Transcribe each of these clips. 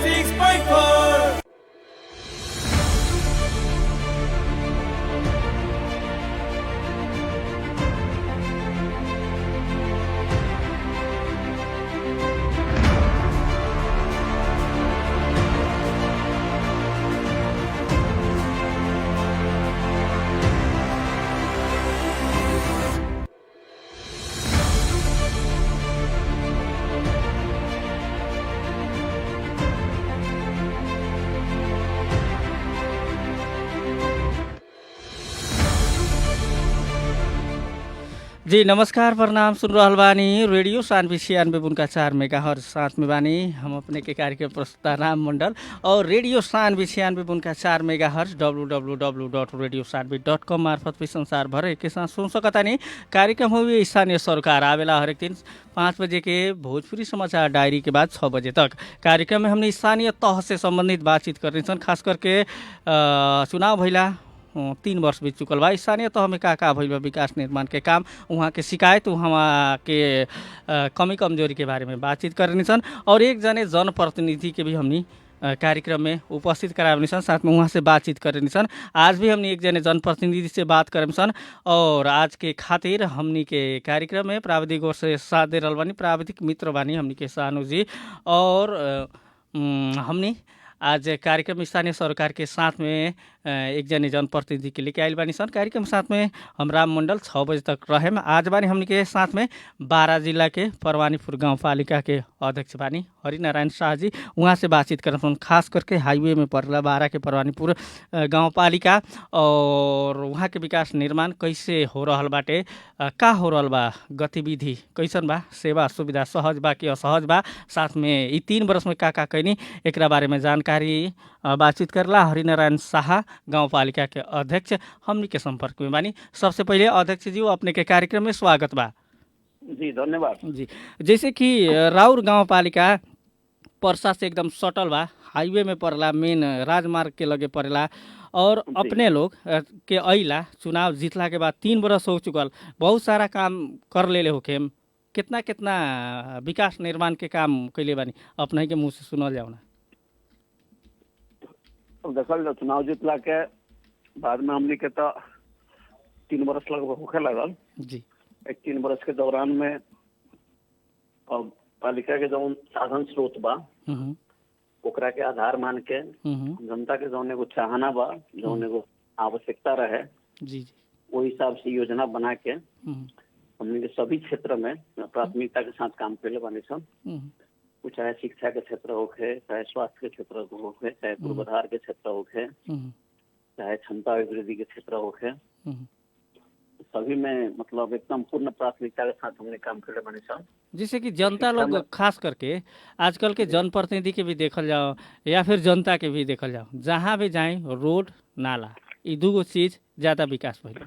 96.4। जी नमस्कार प्रणाम सुन रहल बानी रेडियो शानवी 96.4 मेगाहर्ट्ज साथ में बानी हम अपने के कार्यक्रम प्रस्तुता राम मंडल और रेडियो शानवी 96.4 मेगाहर्ट्ज www.radiosanvi.com मार्फत भी संसार भर के साथ सुन सकतानी। कार्यक्रम हुई स्थानीय सरकार आवेला हरेक दिन 5 बजे के भोजपुरी समाचार डायरी के बाद 6 बजे तक। कार्यक्रम में हमने स्थानीय तह से संबंधित बातचीत करनी सन, खास करके चुनाव भइला 3 वर्ष बीत चुकल बा। स्थानीय तह में का भइल बा विकास निर्माण के काम, वहाँ के शिकायत, वहाँ के कमी कमजोरी के बारे में बातचीत करनी सन और एक जने जनप्रतिनिधि के भी हमनी कार्यक्रम में उपस्थित करावनी सन, साथ में वहाँ से बातचीत करनी सन। आज भी हमनी एक जने जनप्रतिनिधि से बात करम सन और आज के खातिर हमनी के कार्यक्रम में प्राविधिक ओर से साथ दे रहल बानी प्राविधिक मित्र बानी हमनी के सानू जी और हमनी आज कार्यक्रम स्थानीय सरकार के साथ में एक जने जनप्रतिनिधि के लेके आइल बानी सन। कार्यक्रम साथ में हम राम मंडल 6 बजे तक रहे में। आज बानी हमनी के साथ में बारा जिला के परवानीपुर गाउँपालिका के अध्यक्ष बानी हरिनारायण शाह जी, वहाँ से बातचीत करन खास करके हाईवे में पड़ला बारा के परवानीपुर गाउँपालिका और वहाँ के विकास निर्माण कैसे हो रहल बाटे, का हो रहल बा, गतिविधि कैसन बा, सेवा सुविधा सहज बा कि असहज बा, साथ में यी 3 वर्ष में का कैनी एकरा बारे में जानकारी बातचीत करला हरिनारायण शाह गाउँपालिका के अध्यक्ष हमनी के संपर्क में बानी। सबसे पहले अध्यक्ष जी अपने के कार्यक्रम में स्वागत बा। जी धन्यवाद जी, जैसे कि राउर गाउँपालिका पर्सा से एकदम सटल बा, हाईवे में पड़ला, मेन राजमार्ग के लगे पड़ेला और अपने लोग के अइला चुनाव जीतला के बाद 3 वर्ष हो चुकल, बहुत सारा काम कर लेले होके, कितना कितना विकास निर्माण के काम कैले बानी अपने के मुँह से सुनल जाओ ना। देखल चुनाव जीतला के बाद में हमने के तो 3 वर्ष लगभग होखे लगल जी। एक 3 वर्ष के दौरान में और पालिका के जौन साधन स्रोत बा ओकरा के आधार मान के जनता के जौन एगो चाहना बा, जौन एगो आवश्यकता रहे जी जी वही हिसाब से योजना बना के हमने के सभी क्षेत्र में प्राथमिकता के साथ काम कैले बानी सन। चाहे शिक्षा के क्षेत्र होखे, चाहे स्वास्थ्य के क्षेत्र होखे, चाहे पूर्वाधार के क्षेत्र होखे, चाहे क्षमता अभिवृद्धि के क्षेत्र होखे, सभी में मतलब एकदम पूर्ण प्राथमिकता के साथ हमने काम करे बने सन। जैसे कि जनता लोग खास करके आजकल के जनप्रतिनिधि के भी देखल जाओ या फिर जनता के भी देखल जाओ, जहाँ भी जाए रोड नाला ये 2 चीज ज्यादा विकास भइल।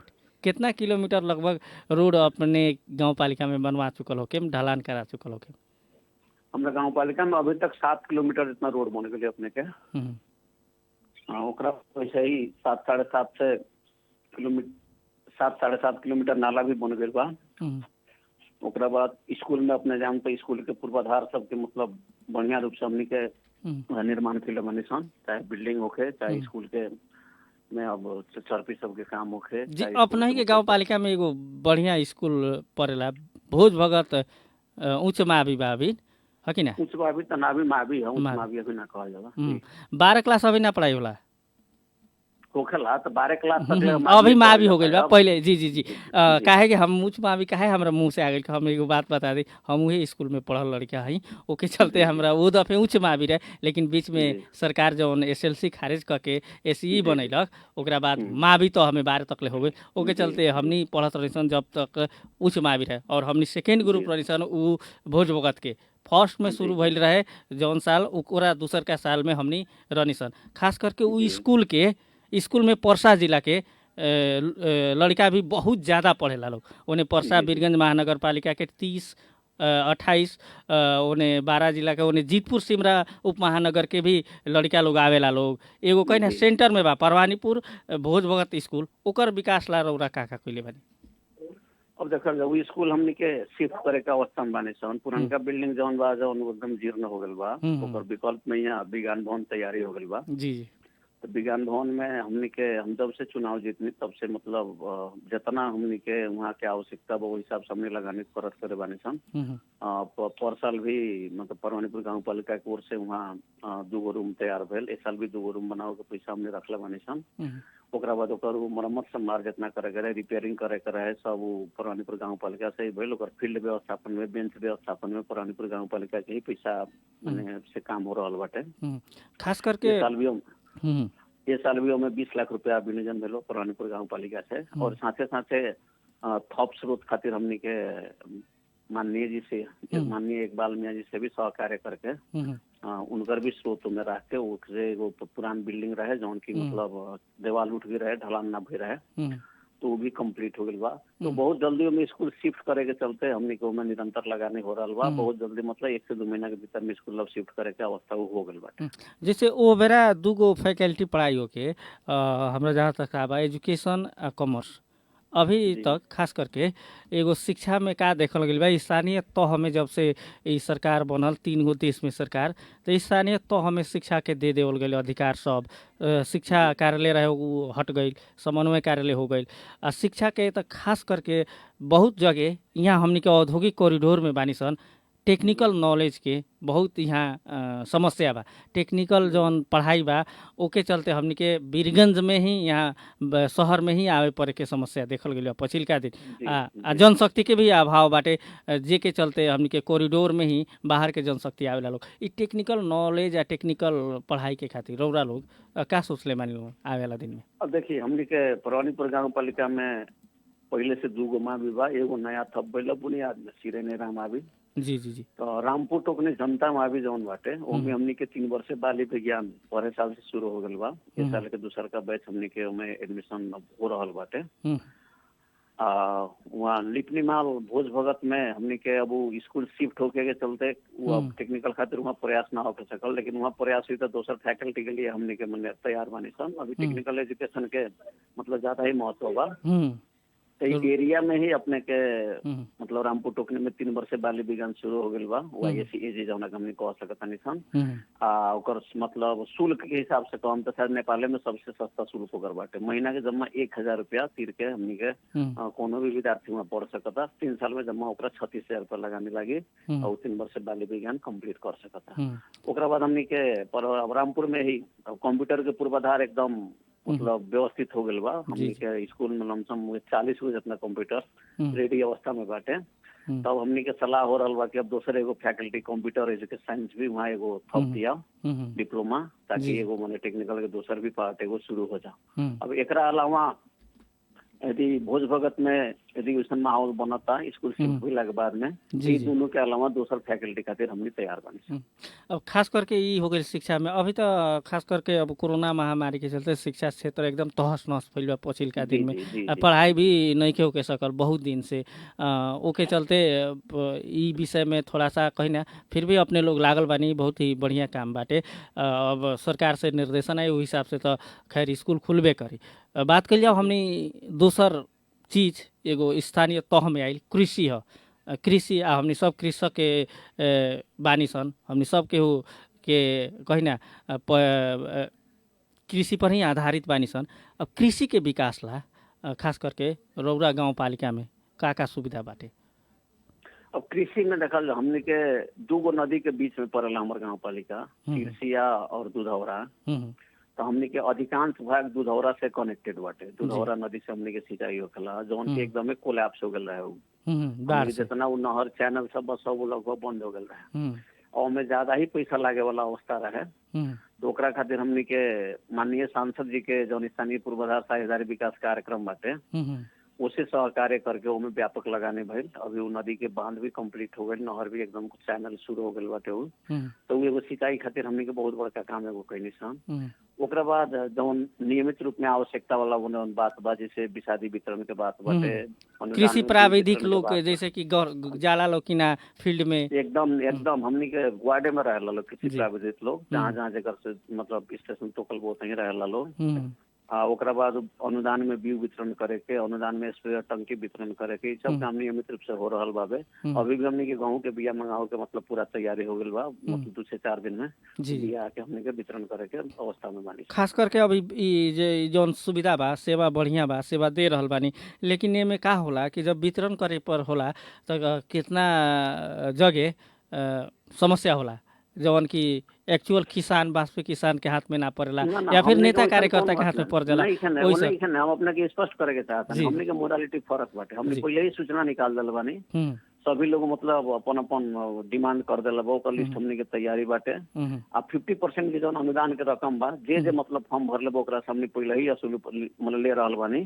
कितना किलोमीटर लगभग रोड अपने गाउँपालिका में बनवा चुकल होके, ढलान करा चुकल होके? हमरा गाउँपालिका में अभी तक 7 किलोमीटर जितना रोड बन गए अपने के। ओकरा वैसे ही 7-7.5 किलोमीटर नाला भी बन गए बा। ओकरा बाद स्कूल में अपने जान तो स्कूल के पूर्वाधार सबके मतलब बढ़िया रूप से हमनी के निर्माण कैले बनी सन, चाहे बिल्डिंग होखे, चाहे स्कूल के में अब चरपी सबके काम होखे। अपने के गाउँपालिका में एगो बढ़िया स्कूल पड़ेला भोज भगत उच्च मावी बावी है कि ना? उच्च मावी त नावी मावी है, उच्च मावी अभी ना कहल जाला। 12 क्लास अभी ना पढ़ाई होला होखेला तो 12 क्लास तक अभी मावी हो गई बा पहले। जी जी जी काहे कि हम उच्च मावी काहे हमरा मुंह से आ गई, हम एगो बात बता दी, हम वही स्कूल में पढ़ल लड़का हई, ओके चलते हमरा वो दफे उच्च मावी रहे, लेकिन बीच में सरकार जौन SLC खारिज करके SE बनैलक ओकरा बाद मावी तो हमें 12 तक ले हो गई, ओके चलते हमनी पढ़त रही सन जब तक उच्च मावी रहे और हमनी सेकेंड ग्रुप रही सन उ भोज भगत के फर्स्ट में शुरू भइल रहे जौन साल, ओकरा दूसर का साल में हमनी रनी सन। खास करके उ स्कूल में पर्सा जिला के लड़का भी बहुत ज़्यादा पढ़ेला लोग। उन्हें पर्सा बीरगंज महानगर पालिका के 30-28 उन्हें 12 जिला के, उन्हें जीतपुर सिमरा उप महानगर के भी लड़का लोग आवेला लोग। एगो कहीं ना सेंटर में बा परवानीपुर भोज भगत स्कूल, ओकर विकास ला रौरा का कैले बानी? अब देखल जाओ स्कूल हमनी के शिफ्ट करे के अवस्था में बानी सन। पुरनका बिल्डिंग जौन बा जौन एकदम जीर्ण हो गइल बा, ओकर विकल्प में यहाँ विज्ञान भवन तैयारी हो गइल बा। जी जी। तो विज्ञान भवन में हमनी के हम जब से चुनाव जीतनी तब से मतलब जितना हमनी के वहाँ के आवश्यकता बा वो हिसाब से हमने लगाने परत करे बानी सन। पर साल भी मतलब परवानीपुर गाँव पालिका की ओर से वहाँ 2 रूम तैयार भेल। इस साल भी 2 रूम बनाओ के पैसा हमने रखले बानी सन। ओकरा बाद ओकर मरम्मत संभाल जितना करे के रहे, रिपेयरिंग करे के रहे, सब परवानीपुर गाँव पालिका से ही भेल। ओकर फील्ड व्यवस्थापन में, बेंच व्यवस्थापन में परवानीपुर गाँव पालिका के ही पैसा माने से काम हो रहा बाटे। खास करके ये साल भी हमें 20 लाख रुपया विनियोजन भेलो परवानीपुर गाँव पालिका से। और साथे साथे थप स्रोत खातिर हमनी के माननीय जी से, माननीय इकबाल मियाँ जी से भी सहकार्य करके उनकर भी स्रोत में रख के उससे एगो पुरान बिल्डिंग रहे जौन की मतलब दीवार उठ भी रहे, ढलान ना भी रहे, तो वो भी कंप्लीट हो गई बा। तो बहुत जल्दी हमें स्कूल शिफ्ट करे के चलते हमनी को निरंतर लगाने हो रहा बा। बहुत जल्दी मतलब 1 से 2 महीना के भीतर में स्कूल अब शिफ्ट करे के अवस्था हो गई बा। जैसे ओ बेरा 2 फैकल्टी पढ़ाई होके हमरा जहाँ तक आबा एजुकेशन आ कॉमर्स अभी तक खास करके एगो शिक्षा में का देखल गई बा। स्थानीय तह में जब से ई सरकार बनल 3 गो देश में सरकार, तो स्थानीय तह में शिक्षा के दे देवल गई अधिकार सब। शिक्षा कार्यालय रहे वो हट गई, समन्वय कार्यालय हो गई। आ शिक्षा के तो खास करके बहुत जगह यहाँ हमनी के औद्योगिक कॉरिडोर में बानी सन टेक्निकल नॉलेज के बहुत यहाँ समस्या बा। टेक्निकल जौन पढ़ाई बा ओके चलते हमनी के बीरगंज में ही यहाँ शहर में ही आवे पड़े के समस्या देखल गई पछिलका दिन। आ जनशक्ति के भी अभाव बाटे, जे के चलते हमनी के कॉरिडोर में ही बाहर के जनशक्ति आवेला लोग। ई टेक्निकल नॉलेज या टेक्निकल पढ़ाई के खातिर रौरा लोग का सोचले मानी लोग आवेला दिन में? अब देखिए हमनी के परवानीपुर गाँव पालिका में पहले से 2 गो माँ भी बा, एगो नया थप भइल बुनियाद में सिरेने राम आबी। जी जी जी। तो रामपुर टोकने जनता में भी जौन बाटे ओमे हमनी के 3 वर्ष बाल विज्ञान पढ़े साल से शुरू हो गल बा। इस साल के दूसर का बैच हमनी के ओमे एडमिशन हो रहल बाटे। वहाँ लिपनी माल भोज भगत में हमनी के अब स्कूल शिफ्ट होके के चलते वो अब टेक्निकल खातिर वहाँ प्रयास ना हो सकल, लेकिन वहाँ प्रयास हुई तो दोसर फैकल्टी के लिए हमनी के मने तैयार बानी सन। अभी टेक्निकल एजुकेशन के मतलब ज्यादा ही महत्व बा। तो एरिया में ही अपने के मतलब रामपुर टोकने में 3 वर्ष बाल विज्ञान शुरू हो गई बा। YSEAG जौना हमनी कह सकता नहीं सन। ओकर मतलब शुल्क के हिसाब से कम तो शायद नेपाल में सबसे सस्ता शुल्क होकर बाटे। महीना के जमा 1000 रुपया तीर के हमनी के कोनो भी विद्यार्थी वहाँ पढ़ सकता। 3 साल में जमा ओकरा 36,000 रुपया लगाने लगी और 3 वर्ष बाल विज्ञान कंप्लीट कर सकता। ओकरा बाद हमनी के रामपुर में ही कंप्यूटर के पूर्वाधार एकदम मतलब व्यवस्थित हो गई बा। हमनी के स्कूल में लमसम 40 गो जितना कंप्यूटर रेडी अवस्था में बाटे। तब हमनी के सलाह हो रहा बा कि अब दूसरे एगो फैकल्टी कंप्यूटर एजुकेशन साइंस भी वहाँ एगो थप दिया डिप्लोमा, ताकि एगो माने टेक्निकल के दूसर भी पार्ट एगो शुरू हो जा। अब एकरा अलावा यदि भोज भगत में यदि वैसा माहौल बनता स्कूल शिफ्ट हुई के बाद में, ये दोनों के अलावा दूसर फैकल्टी खातिर हमने तैयार बनी। अब खास करके ये हो गई शिक्षा में अभी तो खास करके अब कोरोना महामारी के चलते शिक्षा क्षेत्र एकदम तहस नहस फैल बा पछिलका दिन में। पढ़ाई भी नहीं के होके सकल बहुत दिन से। ओके चलते ई विषय में थोड़ा सा कहीं ना फिर भी अपने लोग लागल बानी, बहुत ही बढ़िया काम बाटे। अब सरकार से निर्देशन है, उस हिसाब से तो खैर स्कूल खुलबे करी। बात कर जाओ हमने दूसर चीज एगो स्थानीय तह में आयल कृषि है। कृषि आ हमने सब कृषक के बानी सन, हमने सब केहू के कहीं ना कृषि पर ही आधारित बानी सन। अब कृषि के विकास ला खास करके रौरा गाँव पालिका में का सुविधा बाटे? अब कृषि में देखल हमने के 2 गो नदी के बीच में पड़ेला हमारे गाँव पालिका, तिरसिया और दुधौरा। तो हमने के अधिकांश भाग दुधौरा से कनेक्टेड बाटे। दुधौरा नदी से हमने के सिंचाई होखेला जौन की एकदम कोलैप्स हो गल रहे। जितना वो नहर चैनल सब सब लगभग बंद हो गल रहे और में ज्यादा ही पैसा लागे वाला अवस्था रहे। तो ओकरा खातिर हमने के माननीय सांसद जी के जौन स्थानीय पूर्वाधार साझेदारी विकास कार्यक्रम बाटे उसे सहकार्य करके उनमें व्यापक लगाने भइल। अभी वो नदी के बांध भी कंप्लीट हो गई, नहर भी एकदम चैनल शुरू हो गई बाटे। तो एगो सिंचाई खातिर हमने के बहुत बड़का काम एगो कैनी सन। ओकरा बाद जौन नियमित रूप में आवश्यकता वाला बात बा, जैसे विषादी वितरण के बात बाटे, कृषि प्राविधिक लोग जैसे कि जाला लोग किना फील्ड में एकदम हमने के वार्डे में रहेला लोग कृषि प्राविधिक लोग, जहाँ जहाँ जगह से मतलब स्टेशन टोकल बहुत ही रहेला लोग। ओकरा बाद अनुदान में बीज वितरण करे के, अनुदान में स्प्रेयर टंकी वितरण करे के, सब काम नियमित रूप से हो रहल बाबे। अभी भी हमने के गेहूं के बिया मंगाओ के मतलब पूरा तैयारी हो गई बा, मतलब 2 से 4 दिन में बिया आके हमने के वितरण करे के अवस्था में बानी। खास करके अभी जौन सुविधा बा, सेवा बढ़िया बा, सेवा दे रहल बानी, लेकिन एमे का होला कि जब वितरण करे पर होला तो कितना जगह समस्या होला जवन की एक्चुअल किसान, वास्तविक किसान के हाथ में ना पड़ेला या फिर नेता कार्यकर्ता के हाथ में पड़ जाला। हम अपने के स्पष्ट करे के चाहता है, हमने के मोडालिटी फर्क बाटे। हमने पहले ही सूचना निकाल दल बानी, सभी लोग मतलब अपन अपन डिमांड कर दिला बा, ओकर लिस्ट हमने के तैयारी बाटे। आ 50% के जौन अनुदान के रकम बा, जे मतलब फॉर्म भरले बा ओकरा हमने पहले ही असूल मतलब ले रहल बानी।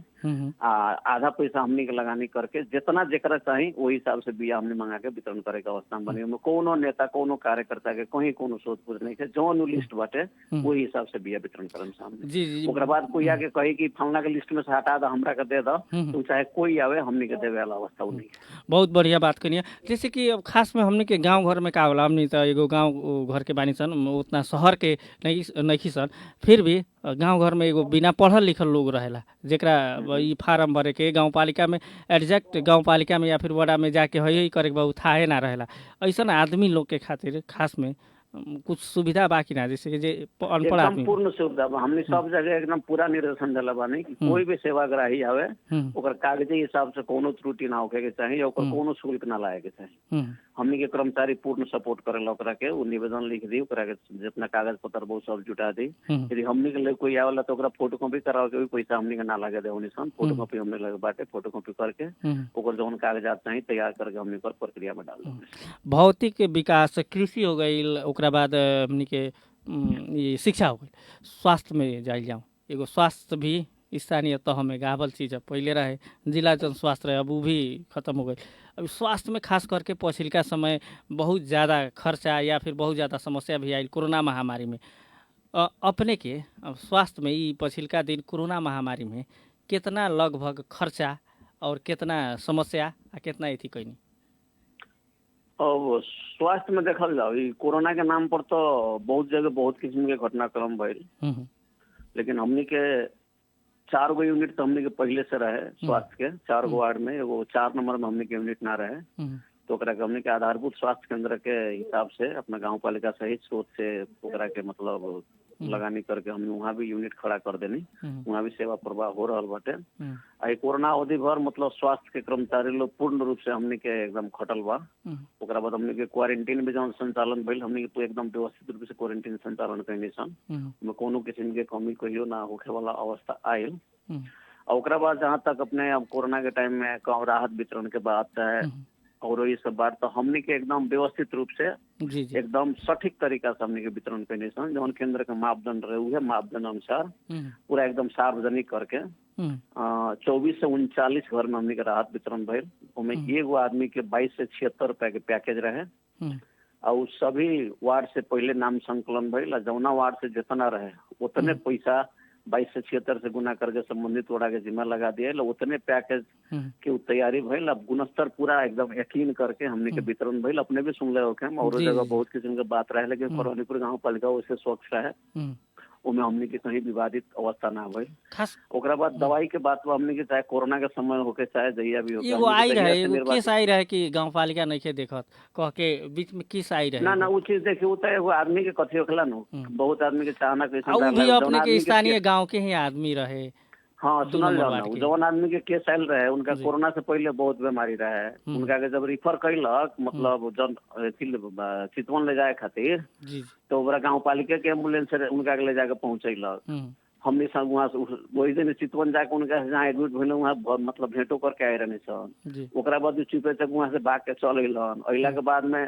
आधा पैसा हमने के लगानी करके जितना जेकरा चाहिए वही हिसाब से बिया हमने मंगा के वितरण करे के अवस्था में बानी। कोनो नेता कोनो कार्यकर्ता के कहीं कोनो सोच पूछ नहीं है, जौन लिस्ट बाटे वही हिसाब से बिया वितरण करम सामने। ओकरा बाद कोई आके कही कि फलना के लिस्ट में से हटा दो, हमरा के दे दो, तो चाहे कोई आवे हमने के देवे वाला अवस्था नहीं है। बहुत बढ़िया बात करिए। जैसे कि अब खास में हमने के गांव घर में का होला, हमने तो एगो गांव घर के बानी सन, उतना शहर के नहीं सन, फिर भी गांव घर में एगो बिना पढ़ल लिखल लोग रहेला, जेकरा ई फार्म भरे के गांव पालिका में एग्जैक्ट गांव पालिका में या फिर वार्ड में जाके हई करे के थाहे ना रहेला। ऐसा आदमी लोग के खातिर खास में कुछ सुविधा बाकी ना, जैसे कि जे अनपढ़ आदमी पूर्ण सुविधा बा। हमने सब जगह एकदम पूरा निर्देशन दिला बानी कि कोई भी सेवाग्राही आवे ओकर कागजी हिसाब से कोनो त्रुटि ना होके के चाहिए, ओकर कोनो शुल्क ना लागे के चाहिए। हमने के कर्मचारी पूर्ण सपोर्ट करेला ओकरा के, वो निवेदन लिख दी, ओकरा के जितना कागज पत्र वो सब जुटा दी। यदि हमने के लिए कोई आवेला तो ओकरा फोटोकॉपी करावे के भी पैसा हमने के ना लगे देवनी सन। फोटोकॉपी हमने लगे बाटे, फोटोकॉपी करके ओकर जौन कागजात चाहिए तैयार करके हमने पर प्रक्रिया में डाल दे। भौतिक विकास, कृषि हो गई, ओकरा बाद हमनी के ये शिक्षा हो गई, स्वास्थ्य में जाऊँ, एगो स्वास्थ्य भी स्थानीय तह में गावल चीज़ पहले रहे, जिला जन स्वास्थ्य रहे, अब वो भी खत्म हो गई। अभी स्वास्थ्य में खास करके पछिलका समय बहुत ज़्यादा खर्चा या फिर बहुत ज़्यादा समस्या भी आई कोरोना महामारी में। अपने के स्वास्थ्य में ये पछिलका दिन कोरोना महामारी में कितना लगभग खर्चा और कितना समस्या आ कितना एथी कैनी? अब स्वास्थ्य में देखल जाओ, कोरोना के नाम पर तो बहुत जगह बहुत किस्म के घटनाक्रम भइल, लेकिन हमने के 4 गो यूनिट तो हमने के पहले से रहे स्वास्थ्य के। 4 गो वार्ड में एगो 4 नंबर में हमने के यूनिट ना रहे, तो ओकरा के हमने के आधारभूत स्वास्थ्य केंद्र के हिसाब से अपना गांव पालिका सहित स्रोत से ओकरा के मतलब लगानी करके हमने वहाँ भी यूनिट खड़ा कर देनी, वहाँ भी सेवा प्रवाह हो रहा बाटे। आई कोरोना अवधि भर मतलब स्वास्थ्य के कर्मचारी लोग पूर्ण रूप से हमने के एकदम खटल बा। ओकरा बाद हमने के क्वारंटीन भी जौन संचालन भइल, हमने के एकदम व्यवस्थित रूप से क्वारंटीन संचालन कैनी सन, में कोनो किस्म के कमी कहियो ना होखे वाला अवस्था आयल। और ओकरा बाद जहाँ तक अपने अब कोरोना के टाइम में राहत वितरण के बात है और ये सब बात, तो हमने के एकदम व्यवस्थित रूप से एकदम सटीक तरीका से हमने के वितरण कैने सन। जौन केंद्र के मापदंड रहे हुए मापदंड अनुसार पूरा एकदम सार्वजनिक करके 24 से 39 घर में हमने के राहत वितरण भइल। उनमें एगो आदमी के 22 से 76 रुपए के पैकेज रहे, और सभी वार्ड से पहले नाम संकलन भइल। जौना वार्ड से जितना रहे उतने पैसा 22 से 76 से गुना करके संबंधित वार्ड के जिम्मा लगा दिया, उतने पैकेज के तैयारी भइल। अब गुणस्तर पूरा एकदम यकीन करके हमने के वितरण भइल। अपने भी सुन ले होके और जगह बहुत किस्म के बात रहे, लेकिन परवानीपुर गाँव पालिका वैसे स्वच्छ रहे, उनमें हमने के कहीं विवादित अवस्था ना भइल। ओकरा बाद दवाई के बात हमने के चाहे कोरोना के समय होके चाहे जहिया भी होके एगो आई रहे, केस आई रहे कि गांव पालिका नहीं के देखत कह के बीच में केस आई रहे। ना वो चीज देखिए, वो तो एगो आदमी के कथी होखला न, बहुत आदमी के चाहना कैसे वो भी अपने के स्थानीय गांव के ही आदमी रहे। हाँ सुनल जाओ ना, जौन आदमी के केस आयल रहे उनका कोरोना से पहले बहुत बीमारी रहे, उनका के जब रिफर कैलक मतलब जन चितवन ले जाए खातिर, तो ओकरा गाँव पालिका के एम्बुलेंस से उनका के ले जाके पहुंचेलक। हमने सब वहाँ वही दिन चितवन जाके उनका जहाँ एडमिट भेल वहाँ मतलब भेंटो करके आए रहने सन। ओकरा बाद चुपे तक वहाँ से भाग के चल अलन। अला के बाद में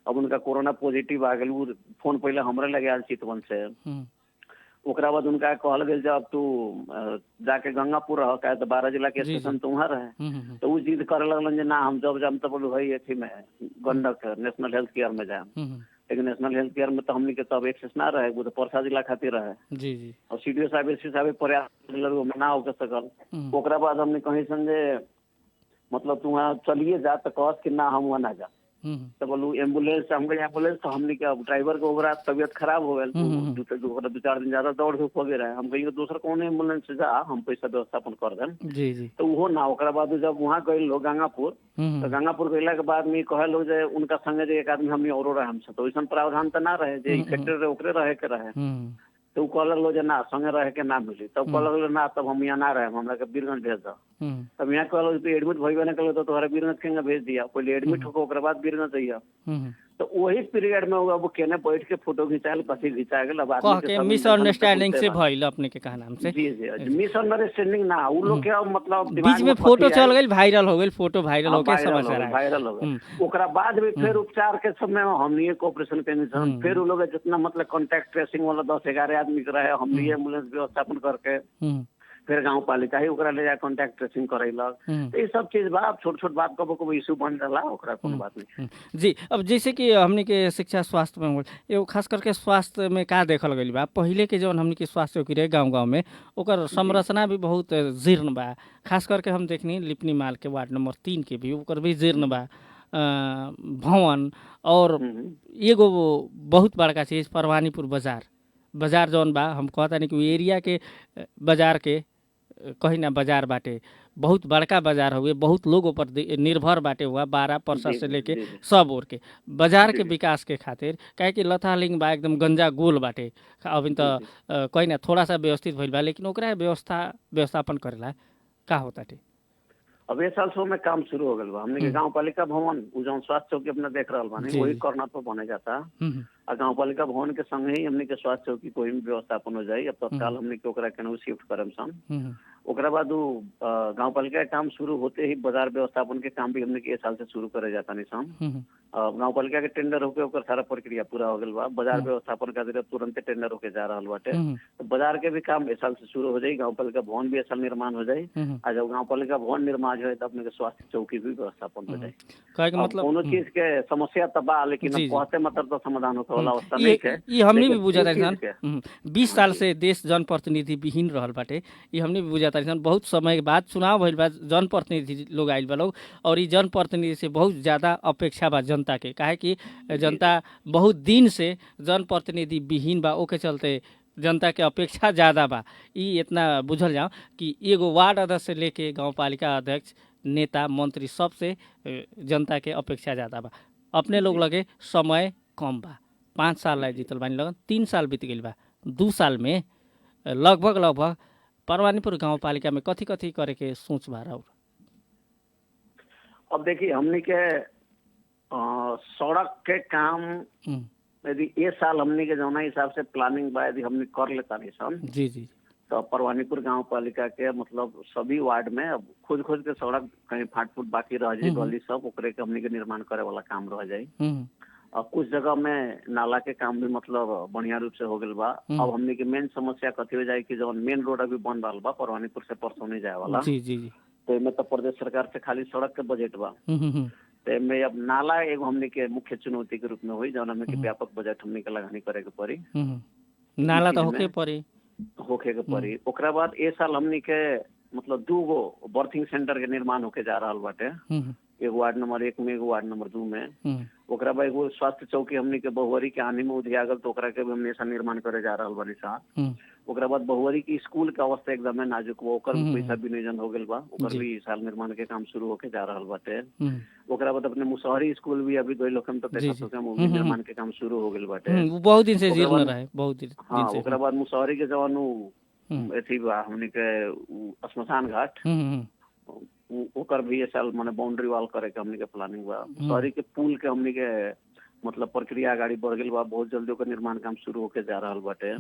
अब उनका कोरोना पॉजिटिव आ गई, फोन पहले हमरे लगे आयल चितवन से। ओकरा बाद उनका कहल गया जब तू जाके गंगापुर रह का, तो 12 जिला के स्टेशन तो वहाँ रहे, तो वो जिद करे लगलन जे ना हम जब जाम तब भाई अथी में गंडक नेशनल हेल्थ केयर में जाए। लेकिन नेशनल हेल्थ केयर में तो हमने के तब एक्सेस ना रहे, वो तो परसा जिला खातिर रहे। और सीडीओ साहब एसपी साहब पर्याप्त ना हो सकल। ओकरा बाद हमने कहीं संजय मतलब तू वहाँ चलिए जा, तो कह कि ना हम वहाँ ना जा, तो बोलू एम्बुलेंस हम गए एम्बुलेंस तो हमने क्या ड्राइवर के ओकरा तबियत खराब हो गई, दो चार दिन ज्यादा दौड़ धूप हो गया, हम कहीं दूसरा कौन एम्बुलेंस से जा हम पैसा व्यवस्थापन कर दें। जी जी। तो वो ना ओकरा बाद जब वहाँ गए लोग गंगापुर, तो गंगापुर गैला के बाद में कहे लोग जे उनका संगे जे एक आदमी हमने औरो रहे हमसे, तो वैसा प्रावधान तो ना रहे जे इफेक्टेड रहे ओकरे रहे के रहे। तो कहल लो जे ना संगे रहे के ना मिली, तब कहल ना तब हम यहाँ ना रहे, हमरा के बीरगंज भेज दो। तब यहाँ कहल एडमिट भइबे ना कल तो तोहरा बीरगंज के भेज दिया, पहले एडमिट होकर ओकरा बाद बीरगंज जइया। तो वही पीरियड में वो केने बैठ के फोटो खिंचायल पसी खिंचा गेल, बाद कह के मिसअंडरस्टैंडिंग से भइल अपने के कहना हमसे। जी जी मिसअंडरस्टैंडिंग ना उ लोग के मतलब बीच में फोटो चल गई, वायरल हो गई, फोटो वायरल हो के समाचार वायरल हो गई। ओकरा बाद में फिर उपचार के समय में हमनी एक ऑपरेशन करने सन, फिर उ लोग जितना मतलब कांटेक्ट ट्रेसिंग वाला 10-11 आदमी के रहे, हमनी एम्बुलेंस व्यवस्थापन करके फिर गांव पालिका ही ओकरा ले जा कांटेक्ट ट्रेसिंग करैलक। तो ये सब चीज बा, छोट छोट बात कबो इशू बन जाला, ओकरा कोनो बात नहीं। जी, अब जैसे कि हमनी के शिक्षा स्वास्थ्य में एगो खास करके स्वास्थ्य में का देखल गइल बा, पहिले के जौन हमनी के स्वास्थ्य चौकी रहे गाँव में ओकर संरचना भी बहुत जीर्ण बा। खास करके हम देखनी लिपनी माल के वार्ड नंबर 3 के भी ओकर भी जीर्ण बा भवन। और एगो बहुत बड़का चीज परवानीपुर बाजार जौन बा, हम कहता नहीं कि एरिया के बाजार के कहीं ना बाजार बाटे, बहुत बड़का बाजार हुए, बहुत लोग ऊपर निर्भर बाटे हुआ 12% से लेके सब ओर के बाजार के विकास के खातिर, काहे कि लथालिंग बा एकदम गंजा गोल बाटे। अभी तो कहीं ना थोड़ा सा व्यवस्थित भइल बा, लेकिन ओकरा व्यवस्थापन करेला का होता टे। अब ये साल में काम शुरू हो गल बा, हमने के गांव पालिका भवन उ जौन स्वास्थ्य चौकी अपना देख रहा बानी वही करना तो बने जाता। और गांव पालिका भवन के संग ही हमने के स्वास्थ्य चौकी कोई भी व्यवस्थापन हो जाए, अब तत्काल हमने के ओकरा केनहू शिफ्ट करम सन। ओकरा बाद गांव पालिका के काम शुरू होते ही बाजार व्यवस्थापन के काम भी हमने के साल से शुरू करे जाता नहीं सन। गांव पालिका के टेंडर होके ओकर सारा प्रक्रिया पूरा हो गल बा, बाजार व्यवस्थापन खातिर तुरंत टेंडर होके जा रहल बाटे। तो बाजार के भी काम इस साल से शुरू हो जाई, गांव पालिका भवन भी इस साल निर्माण हो जाई। आ जब गांव पालिका भवन निर्माण हो तब अपने के स्वास्थ्य चौकी भी व्यवस्थापन हो जाए। मतलब कोनो चीज के समस्या तो बा, लेकिन कहते मतलब तो समाधान होता वाला अवस्था नहीं है। ये हमने भी बुझा था 20 साल से देश जनप्रतिनिधि विहीन रहल बाटे, ये हमने भी बुझा था। बहुत समय के बाद चुनाव भइल बा, जनप्रतिनिधि लोग आइल बा लोग, और ये जनप्रतिनिधि से बहुत ज्यादा अपेक्षा बा जनता के, काहे कि जनता बहुत दिन से जनप्रतिनिधि विहीन बा, ओके चलते जनता के अपेक्षा ज़्यादा बा। ये इतना बुझल जाओ कि एगो वार्ड अध्यक्ष से लेके गाँव पालिका अध्यक्ष, नेता, मंत्री, सबसे जनता के अपेक्षा ज़्यादा बा। अपने लोग लगे समय कम बा, 5 साल ला जीतल बानी, लगन 3 साल बीत गई बा। 2 साल में लगभग परवानीपुर गाँव पालिका में कथी कथी करे के सोच बा रहा। अब देखिए हमने के सड़क के काम यदि ये साल हमने के जौना हिसाब से प्लानिंग बा यदि हमने कर लेता नहीं सन, जी जी, तो परवानीपुर गांव पालिका के मतलब सभी वार्ड में अब खोज के सड़क कहीं फाट फूट बाकी रह जाए, गली सब ओकरे के हमने के निर्माण करे वाला काम रह जाए। और कुछ जगह में नाला के काम भी मतलब बढ़िया रूप से हो गल बा। अब हमने के मेन समस्या कथी हो जाए कि जौन मेन रोड अभी बन रहा बा परवानीपुर से परसौनी जाए वाला, जी जी जी, तो इनमें तो प्रदेश सरकार से खाली सड़क के बजट बा, तो में अब नाला एगो हमने के मुख्य चुनौती के रूप में हुई, जौन हमें के व्यापक बजट हमने के लगानी करे के पड़ी। नाला तो होके पड़ी। ओकरा बाद ए साल हमने के मतलब 2 गो बर्थिंग सेंटर के निर्माण होके जा रहा बाटे, एगो वार्ड नंबर 1 में, एगो वार्ड नंबर 2 में। ओकरा बाद एगो स्वास्थ्य चौकी हमने के बहुवरी के आने में उधियागल, तो ओकरा के भी हमने ऐसा निर्माण करे जा रहा बानी सा। ओकरा बाद बहुवरी की स्कूल के अवस्था एकदम नाजुक बा, ओकर भी पैसा विनियोजन हो गल बा, ओकर भी साल निर्माण के काम शुरू होके जा रहा बाटे। ओकरा बाद अपने मुसहरी स्कूल भी अभी 2 लोकम तो निर्माण के काम शुरू हो गल बाटे, बहुत दिन से जीर्ण रहे, बहुत दिन। हाँ, ओकरा बाद मुसहरी के जवान एथी बा हमने के श्मशान घाट, ओकर भी ये साल माने बाउंड्री वॉल करे के हमने के प्लानिंग बा। शहरी के पुल के हमने के मतलब प्रक्रिया आगाड़ी बढ़ गई बा, बहुत जल्दी ओकर निर्माण काम शुरू होके जा रहा बाटे।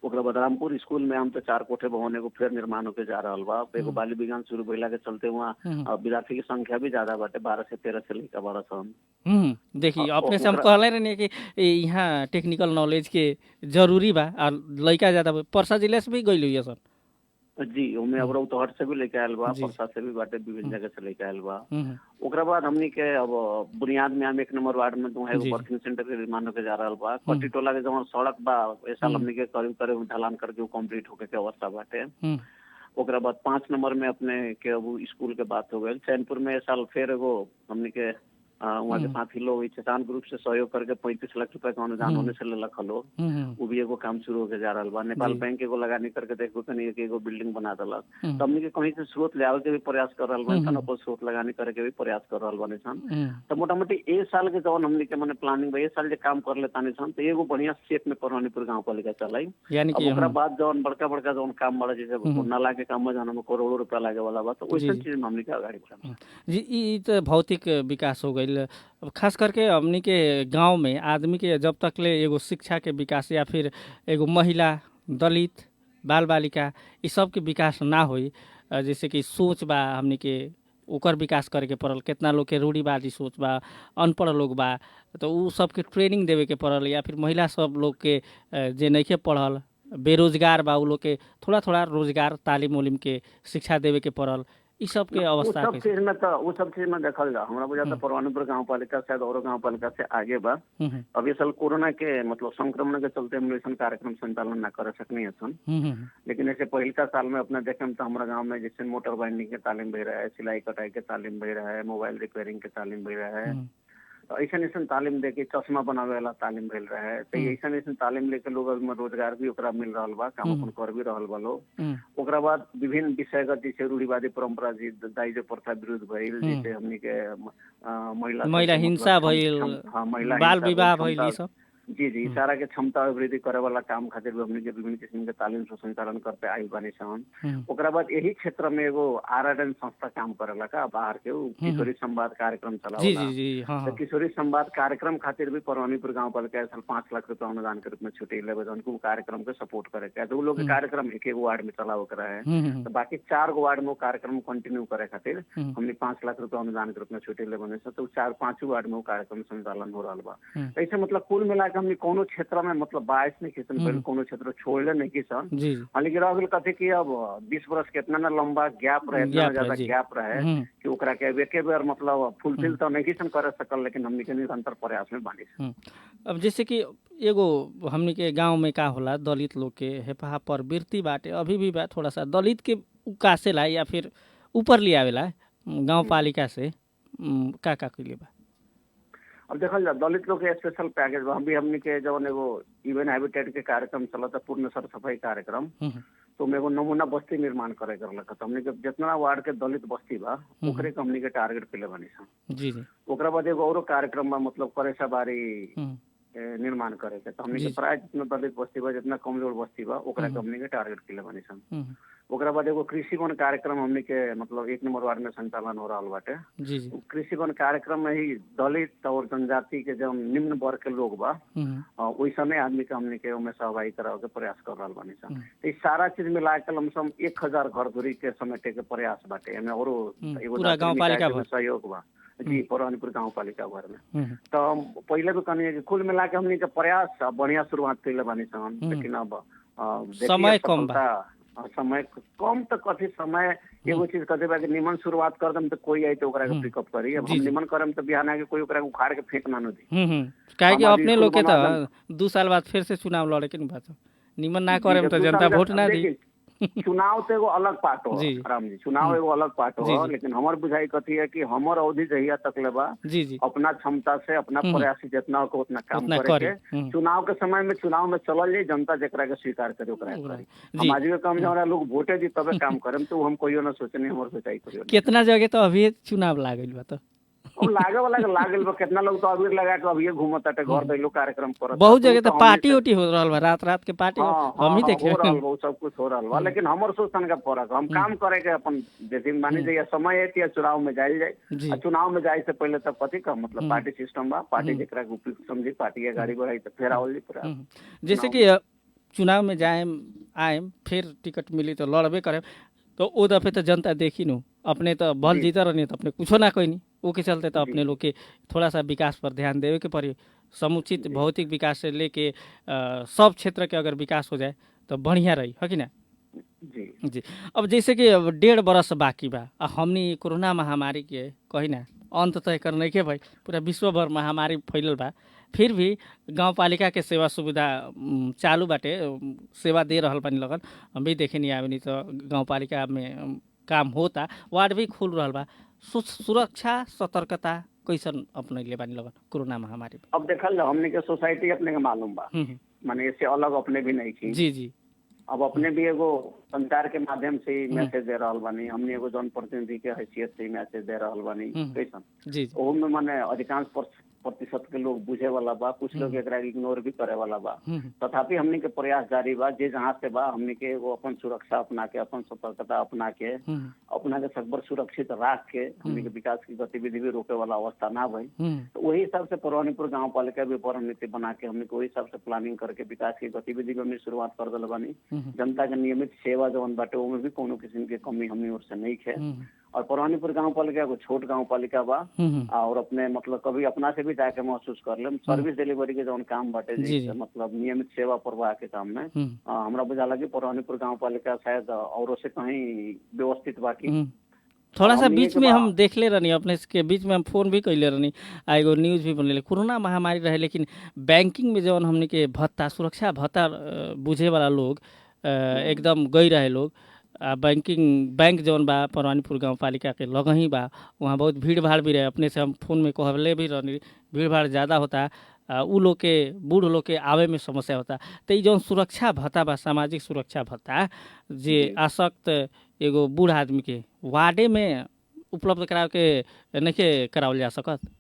ओकरा बाद रामपुर स्कूल में हम तो 4 कोठे भवन एगो फिर निर्माण होके जा रहा बा। एगो बाली विज्ञान शुरू भइला के चलते वहाँ विद्यार्थी की संख्या भी ज्यादा बाटे, 12 से 13 से लेकर 12 सन। देखिए अपने से हम कहले रहनी कि यहाँ टेक्निकल नॉलेज के जरूरी बा, और लड़का ज्यादा परसा जिले से भी गई हुई है सर। जी, उमे अब रौतहट से भी लेके आयल बा, परसा से भी बाटे, विभिन्न जगह से लेके आयल बा। ओकरा बाद हमनी के अब बुनियाद में हम 1 नंबर वार्ड में 2 एगो बर्थिंग सेंटर के निर्माण होके जा रहा बा। कटी टोला के जवन सड़क बा ए साल हमनी के करीब ढलान करके कंप्लीट होके के अवस्था बाटे। ओकरा बाद 5 नंबर में अपने के अब स्कूल के बात हो गई। चैनपुर में साल फिर एगो हमनी के वहाँ के साथी लोग किसान ग्रुप से सहयोग करके 35 लाख रुपए का अनुदान होने से लेलक हलो। वो भी एगो काम शुरू होके जा रहा बा। नेपाल बैंक एगो लगानी करके देखो तनी एगो बिल्डिंग बना देलक। तो हमनी के कहीं से स्रोत ले आवे के भी प्रयास कर रहल बानी सन, अपन स्रोत लगानी करे के भी प्रयास कर रहल बानी सन। तो मोटा मोटी ए साल के जवन हमनी के माने प्लानिंग बा, ए साल जे काम कर लेतानी सन तो एगो बढ़िया सेट में परवानीपुर गांव पालिका चलाई। यानी कि ओकरा बाद जवन बड़का बड़का जवन काम बड़ा जैसे नाला के काम में जवन करोड़ों रुपया लागे वाला बा, तो वैसे चीज में हमनी के आगाड़ी बढ़ा जी। ई तो भौतिक विकास हो गई। अब खास करके हमनी के गांव में आदमी के जब तक ले एगो शिक्षा के विकास या फिर एगो महिला, दलित, बाल बालिका ई सब के विकास ना होई, जैसे कि सोच बा हमनी के ओकर विकास करे के पड़ल। कितना लोग के रूढ़िवादी सोच बा, अनपढ़ लोग बा, तो उ सबके ट्रेनिंग देवे के पड़ल। या फिर महिला सब लोग के जे नइखे पढ़ल, बेरोजगार बा, उ लोग के थोड़ा थोड़ा रोजगार, तालीम उलीम के शिक्षा देवे के पड़ल। ई सब के अवस्था सब चीज में तो वो सब चीज में देखल जा हमरा बुझाता परवानीपुर गांव पालिका शायद और गांव पालिका से आगे बा। अब ये साल कोरोना के मतलब संक्रमण के चलते हम ऐसा कार्यक्रम संचालन ना कर सकनी है सन। लेकिन ऐसे पहिलका साल में अपना देखे तो हमारा गांव में जैसे मोटर बाइंडिंग के तालीम दे रहा है, सिलाई कटाई के तालीम दे रहा है, मोबाइल रिपेयरिंग के तालीम दे रहा है, ऐसा ऐसा तालीम दे के चश्मा बनावे वाला तालीम मिल रहा है। तो ऐसा ऐसा तालीम लेके लोग रोजगार भी ओकरा मिल रहा बा, काम अपन कर भी रहल बा लोग। ओकरा बाद विभिन्न विषयगत जैसे रूढ़िवादी परंपरा जी दाइजो प्रथा विरुद्ध भइल, जैसे हमनी के महिला हिंसा भइल, बाल विवाह भइल, ई सब जी जी सारा के क्षमता वृद्धि करे वाला काम खातिर भी हमनी के विभिन्न किस्म के तालीम से संचालन करते आइल बानी सन। ओकरा बाद यही क्षेत्र में एगो आरआरएन संस्था काम करेला का बाहर के किशोरी संवाद कार्यक्रम चलावला। तो किशोरी संवाद कार्यक्रम खातिर भी परवानीपुर गांव पालिका साल 5 लाख रुपया अनुदान के रूप में छुट्टी लेवे उनको कार्यक्रम के सपोर्ट करे के। तो उ लोग के कार्यक्रम एक एक वार्ड में चलावे के रहे, तो बाकी 4 गो वार्ड में कार्यक्रम कंटिन्यू करे खातिर हमने 5 लाख रुपया अनुदान के रूप में छुट्टी लेवे से तो 4-5 वार्ड में कार्यक्रम संचालन हो रहा बा। ऐसे मतलब कुल मिला हमने कोनो क्षेत्र में मतलब 22 नहीं किसन पहले कोनो क्षेत्र छोड़ले नहीं किसन। लेकिन रह कथे कि अब 20 वर्ष कितना ना लंबा गैप रहे, इतना ज्यादा गैप रहे कि ओकरा के एके बेर मतलब फुलफिल तो नहीं किसन कर सकल, लेकिन हमनी के निरंतर प्रयास में बानी। अब जैसे कि एगो हमनी के गांव में का होला, दलित लोग के हेपा पर वृत्ति बाटे अभी भी बा, थोड़ा सा दलित के उकासेला या फिर ऊपर ले आवेला गांव पालिका से का कइले बा। अब देखल जा दलित लोग के स्पेशल पैकेज बा। हमनी के जवन एगो इवन हैबिटेट के कार्यक्रम चलता पूर्ण सर सफाई कार्यक्रम, तो एगो नमूना बस्ती निर्माण करे करलक। तो हमनी के जितना वार्ड के दलित बस्ती बा ओकरे के हमनी के टारगेट पे ले बनी सन। जी जी ओकरा बाद एगो औरो कार्यक्रम बा मतलब करेसा बारी निर्माण करे के। तो हमनी के प्राय जितना दलित बस्ती बा, जितना कमजोर बस्ती बा ओकरा के हमनी के टारगेट के ले बनी सन। ओकरा बाद एगो कृषि वन कार्यक्रम हमनी के मतलब 1 नंबर वार्ड में संचालन हो रहा बाटे। कृषि वन कार्यक्रम में ही दलित और जनजाति के जो निम्न वर्ग के लोग बा वही समय आदमी के हमनी के उनमें सहभागी करावे के प्रयास कर रहा बानी सन। तो सारा चीज मिला के लमसम 1000 घर दूरी के समेटे के प्रयास बाटे। एमे औरो एगो गांव पालिका सहयोग बा जी परवानीपुर गांव पालिका भर में। तो पहले भी कहनी कि कुल मिला के हमनी के प्रयास बढ़िया शुरुआत कैले बानी सन। लेकिन अब समय कम बा, समय कम तो कथी समय एगो चीज कथी बा कि निमन शुरुआत कर दम तो कोई आई तो ओकरा के पिकअप करी। अब हम निमन करम तो बिहान आके कोई ओकरा उखाड़ के फेंक ना दी। काहे कि अपने लोग के तो 2 साल बाद फिर से चुनाव लड़े के नहीं बात, निमन ना करम तो जनता वोट ना दी। चुनाव तो एगो अलग पार्ट हो राम जी, चुनाव एगो अलग पार्ट हो। लेकिन हमार बुझाई कथी है कि हमर अवधि जहिया तक ले बा अपना क्षमता से अपना प्रयास जितना हो उतना काम करे के। चुनाव के समय में चुनाव में चलल जाए, जनता जेकरा के स्वीकार करे ओकरा करी। हम आज के कम जरा लोग वोटे दी तबे काम करम, तो हम कोइयो ना सोचनी हमर सोचाई करियो। कितना जगह तो अभी चुनाव लागल बा, तो लागे वाला लागल बा। कितना लोग तो अबीर लगा के अभी घूमत आटे घर दैलो कार्यक्रम करत। बहुत जगह तो पार्टी उटी हो रहल बा, रात के पार्टी हम ही देखे हो रहल बा, सब कुछ हो रहल बा। लेकिन हमर सोचन का फर्क, हम काम करे के अपन जैसे मानी जाए समय है कि चुनाव में जाइल जाए। चुनाव में जाए से पहले तक कथी का मतलब पार्टी सिस्टम बा, पार्टी जेकरा के उपयुक्त समझी पार्टी के गाड़ी बढ़ाई तो फिर आवल पूरा। जैसे कि चुनाव में जाए आए फिर टिकट मिली तो लड़बे करे, तो ओ दफे तो जनता देखी नु अपने तो बल जीता रहनी, तो अपने कुछो ना कोई नहीं। वो के चलते तो अपने लोग के थोड़ा सा विकास पर ध्यान देवे के पड़ी। समुचित भौतिक विकास से लेके सब क्षेत्र के अगर विकास हो जाए तो बढ़िया रही है कि ना जी। अब जैसे कि 1.5 बरस बाकी बा, हमनी कोरोना महामारी के कही ना अंत तय कर नहीं के भाई, पूरा विश्व भर महामारी फैलल बा, फिर भी गांव पालिका के सेवा सुविधा चालू बाटे, सेवा दे रहल बानी लगन। हम भी देखे नहीं आवे नहीं तो गांव पालिका में काम होता, वार्ड भी खुल रहल बा। सुरक्षा सतर्कता कैसन अपनैले बानी लगन कोरोना महामारी में? अब देखल जाओ हमने के सोसाइटी अपने के मालूम बा, माने इससे अलग अपने भी नहीं थी। जी जी। अब अपने भी एगो संचार के माध्यम से ही मैसेज दे रहल बानी, हमने एगो जनप्रतिनिधि के हैसियत से ही मैसेज दे रहल बानी। कैसन जी ओहू में माने अधिकांश प्रतिशत के लोग बुझे वाला बा, कुछ लोग एकरा इग्नोर भी करे वाला बा। तथापि हमने के प्रयास जारी बा, जे जहाँ से बा हमने के एगो अपन सुरक्षा अपना के, अपन सतर्कता अपना के, अपना के सकबर सुरक्षित राख के हमने के विकास की गतिविधि भी रोके वाला अवस्था ना भई। तो वही हिसाब से परवानीपुर गाँव पालिका भी रणनीति बना के हमने को वही हिसाब से प्लानिंग करके विकास की गतिविधि में हमने शुरुआत कर दिल बानी। जनता के नियमित सेवा जवन बाटे ओमे भी कोनो किस्म के कमी हमने ओर से नहीं है। और परवानीपुर गाँव पालिका एगो छोट गाँव पालिका बा, और अपने मतलब कभी अपना से भी जाके महसूस कर ले सर्विस डिलीवरी के जौन काम बाटे मतलब नियमित सेवा प्रवाह के काम में हमरा बुझाला कि परवानीपुर गाँव पालिका शायद औरों से कहीं व्यवस्थित बाकी। थोड़ा सा बीच में हम देखले रहनी, अपने के बीच में हम फोन भी कैले रहनी, एगो न्यूज भी बनले, कोरोना महामारी रहे लेकिन बैंकिंग में जौन हमने के भत्ता सुरक्षा भत्ता बुझे वाला लोग एकदम गई रहे लोग। बैंक जौन बा परवानीपुर गाँव पालिका के लगही बा, वहाँ बहुत भीड़ भाड़ भी रहे। अपने से हम फोन में कहले भी रहनी भीड़ भाड़ ज़्यादा होता, उ लोग के बूढ़ लोग के आवे में समस्या होता। तो जौन सुरक्षा भत्ता बा, सामाजिक सुरक्षा भत्ता जे आसक्त एगो बूढ़ आदमी के वार्डे में उपलब्ध कराव के नहीं करावल जा सकत।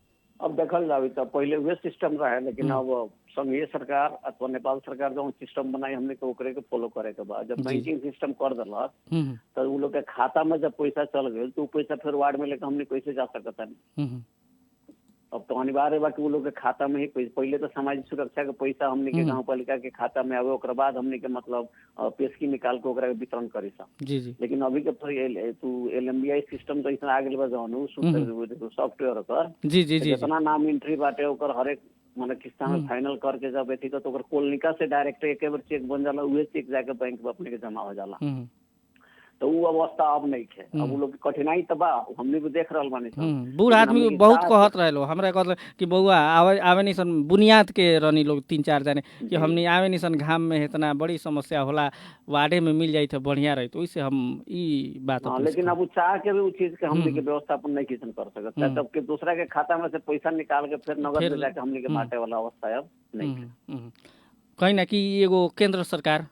अब देखल जावे तो पहले वह सिस्टम रहे, लेकिन अब संघीय सरकार अथवा नेपाल सरकार जो सिस्टम बनाई हमने के ओकरे के फॉलो करे के बाद जब बैंकिंग सिस्टम कर दिलक तो उ लोग के खाता में जब पैसा चल गए तो पैसा फिर वार्ड में लेकर हमने कैसे जा सकता नहीं। अब तो अनिवार्य बा कि वो लोग के खाता में ही पहले तो सामाजिक सुरक्षा के पैसा हमने के गाँव पालिका के खाता में आवे, ओकर बाद हमने के मतलब पेशकी निकाल के ओकरा वितरण करी सा। जी जी। लेकिन अभी के तू LMBI सिस्टम तो इतना आगे बा जौन सॉफ्टवेयर कर जी जी जी जितना नाम एंट्री बाटे ओकर हर एक माने किस्ता में फाइनल करके जब एथी तो ओकर कोलनिका से डायरेक्ट एक बार चेक बन जाला, उहे चेक जाके बैंक में अपने के जमा हो जाला। तो वो अवस्था अब नहीं है। अब वो लोग की कठिनाई तबा हमने भी देख रहल बानी। बूढ़ आदमी बहुत कहत रहे लो, हमरा कहत कि बउआ आवे नहीं सन, बुनियाद के रहनी लोग 3-4 जाने कि हमने आवे नहीं सन, घाम में इतना बड़ी समस्या होला, वार्डे में मिल जाई तो बढ़िया रही। तो इससे हम ई बात लेकिन अब चाह के भी उस चीज के हमने के व्यवस्थापन नहीं किसन कर सकता, तब के दूसरा के खाता में से पैसा निकाल के फिर नगद में जाके हमने के बांटे वाला अवस्था अब नहीं है। कहीं ना कि एगो केंद्र सरकार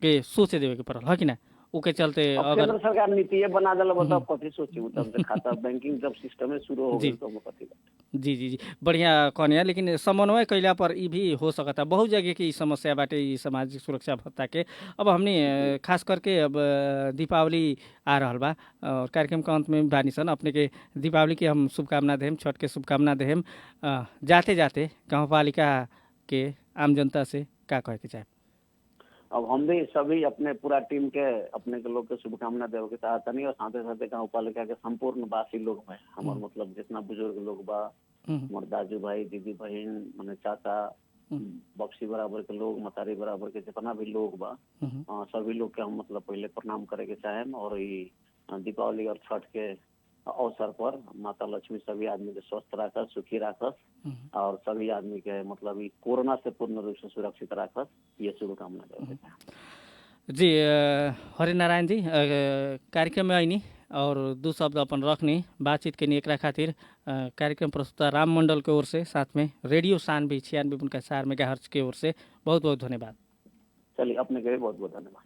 के सोचे देवे के पड़ल है कि ना, ओके चलते अगर केंद्र सरकार नीति बना दिल बताओ कथी सोची तब से खाता बैंकिंग जब सिस्टम में शुरू हो गई तो कथी। जी जी जी बढ़िया कहनिया, लेकिन समन्वय कैला पर ई भी हो सकता। बहुत जगह की समस्या बाटे ई सामाजिक सुरक्षा भत्ता के। अब हमने खास करके अब दीपावली आ रहा बा और कार्यक्रम के अंत में बानी सन, अपने के दीपावली के हम शुभकामना देम, छठ के शुभकामना देम। जाते जाते गाँव पालिका के आम जनता से का कहे के चाहे? अब हम भी सभी अपने पूरा टीम के अपने के लोग के शुभकामना देवे के चाहता नहीं, और साथे साथे गाँव पालिका के संपूर्ण वासी लोग में हमारे मतलब जितना बुजुर्ग लोग बा, हमारे दाजू भाई दीदी बहन माने चाचा बक्सी बराबर के लोग, मतारी बराबर के जितना भी लोग बा सभी लोग के हम मतलब पहले प्रणाम करे के चाहेम। और ये दीपावली और छठ के अवसर पर माता लक्ष्मी सभी आदमी के स्वस्थ राखस, सुखी राखस, और सभी आदमी के मतलब कोरोना से पूर्ण रूप से सुरक्षित राखस, ये शुभकामना देते हैं। जी हरि नारायण जी कार्यक्रम में आईनी और दो शब्द अपन रखनी बातचीत के एकरा खातिर कार्यक्रम प्रस्तुता राम मंडल के ओर से, साथ में रेडियो शान भी 96.4 मेगाहर्ट्ज के ओर से बहुत बहुत धन्यवाद। चलिए अपने के बहुत बहुत धन्यवाद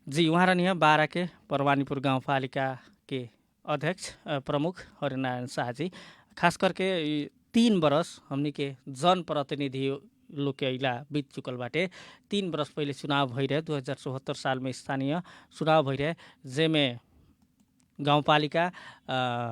जी। वहाँ रहनी है 12 के परवानीपुर गाँव पालिका के अध्यक्ष प्रमुख हरिनारायण शाह जी। खास करके 3 बरस हमनी के जनप्रतिनिधि लोग के अइला बीत चुकल बाटे। 3 बरस पहले चुनाव भई रहे, 2074 साल में स्थानीय चुनाव भई रहे, जेमें गाउँपालिका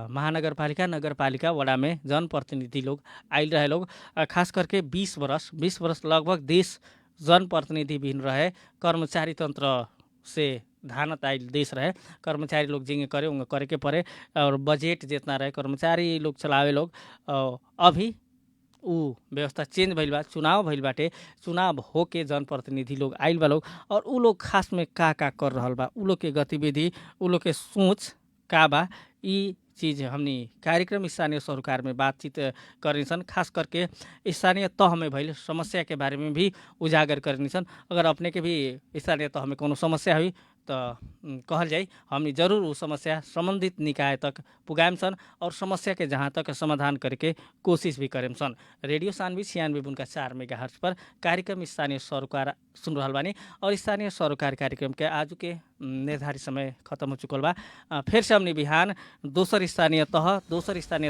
महानगरपालिका नगरपालिका वडा में जनप्रतिनिधि लोग आइल रहे लोग। खास करके 20 बरस लगभग देश जनप्रतिनिधि भी रहे, कर्मचारी तंत्र से धानत आइल देश रहे। कर्मचारी लोग जिंगे करे उंगे करे के परे, और बजट जितना रहे कर्मचारी लोग चलावे लोग। अभी उ व्यवस्था चेंज भइल बा, चुनाव भइल बाटे, चुनाव होके जनप्रतिनिधि लोग आइल बा लोग, और उ लोग खास में का कर रहल बा, उ लोग के गतिविधि, उ लोग के सोच का बा, ई चीज़ हमनी कार्यक्रम स्थानीय सरोकार में बातचीत करनी। खास करके स्थानीय तह में भइल समस्या के बारे में भी उजागर करनी। अगर अपने के भी स्थानीय तह में कोनो समस्या हुई त कहल जाई हमनी जरूर उ समस्या संबंधित निकाय तक पुगाएम सन और समस्या के जहाँ तक समाधान करके कोशिश भी करेम सन। रेडियो सानवी 96.4 मेगाहर्ट्ज पर कार्यक्रम स्थानीय सरोकार सुन रहल बानी और स्थानीय सरोकार कार्यक्रम के आज के निर्धारित समय खत्म हो चुकल बा। फिर से हमनी बिहान दोसर स्थानीय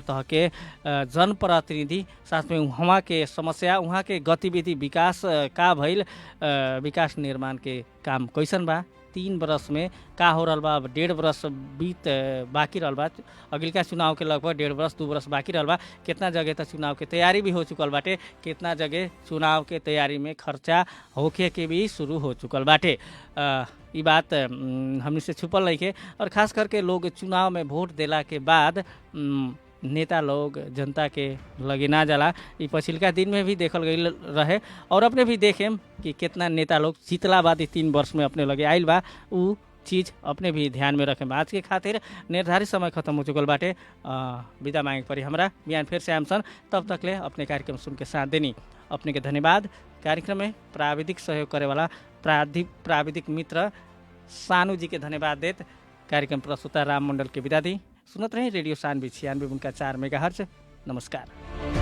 तह के जनप्रतिनिधि साथ में वहाँ के समस्या वहाँ के गतिविधि विकास का भइल विकास निर्माण के काम कैसन बा 3 बरस में का हो रहल बा। अब 1.5 बरस बीत बाकी रहल बा। अगिलका चुनाव के लगभग 1.5 बरस 2 बरस बाकी रहल बा। कितना जगह तक चुनाव के तैयारी भी हो चुकल बाटे, कितना जगह चुनाव के तैयारी में खर्चा होखे के भी शुरू हो चुकल बाटे। ई बात हमनी से छुपल नहीं के और खास करके लोग चुनाव में वोट देला के बाद नेता लोग जनता के लगे ना जाला। ई पछिलका दिन में भी देखल गई रहे और अपने भी देखेम कि कितना नेता लोग जीतला बाद 3 वर्ष में अपने लगे आइल बा। उ चीज़ अपने भी ध्यान में रखें। आज के खातिर निर्धारित समय खत्म हो चुकल बाटे। विदा मांगे पड़ी हमरा बिहान फिर से आमसन। तब तक ले अपने कार्यक्रम सुन के साथ देनी अपने के धन्यवाद। कार्यक्रम में प्राविधिक सहयोग करे वाला प्राविधिक मित्र सानू जी के धन्यवाद देत कार्यक्रम प्रस्तुता राम मंडल के विदा दी। सुनत रहे रेडियो सानवी 96.4 मेगाहर्ट्ज। नमस्कार।